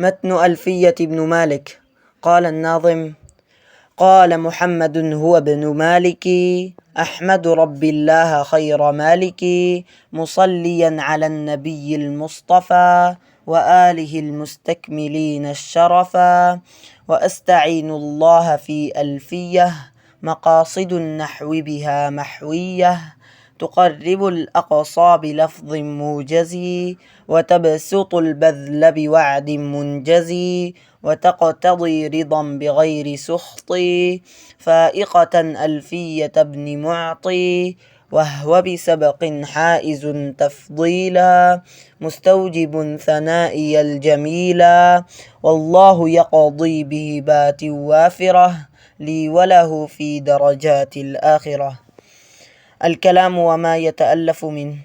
متن ألفية ابن مالك. قال الناظم: قال محمد هو ابن مالك، أحمد رب الله خير مالك، مصليا على النبي المصطفى وآله المستكملين الشرفا، وأستعين الله في ألفية، مقاصد النحو بها محوية، تقرب الأقصى بلفظ موجز، وتبسط البذل بوعد منجز، وتقتضي رضا بغير سخط، فائقة ألفية ابن معطي، وهو بسبق حائز تفضيلا، مستوجب ثنائي الجميلا، والله يقضي بهبات وافرة، لي وله في درجات الآخرة. الكلام وما يتألف منه: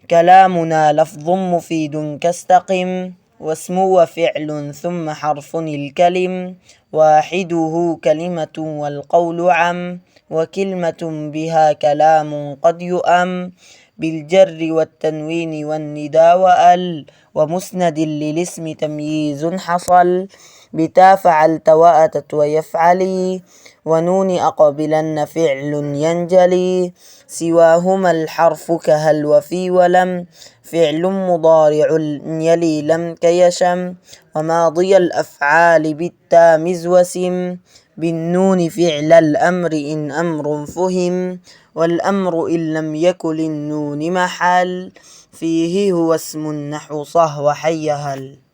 كلامنا لفظ مفيد كاستقم، واسم وفعل ثم حرف الكلم، واحده كلمة والقول عم، وكلمة بها كلام قد يؤم، بالجر والتنوين والندى وأل، ومسند للاسم تمييز حصل، بتا فعلت وأتت ويفعلي، ونون أقبلن فعل ينجلي، سواهما الحرف كهل وفي ولم، فعل مضارع يلي لم كيشم، وماضي الأفعال بالتامز وسم، بالنون فعل الأمر إن أمر فهم، والأمر إن لم يكن للنون محل، فيه هو اسم النحو صه وحيهل.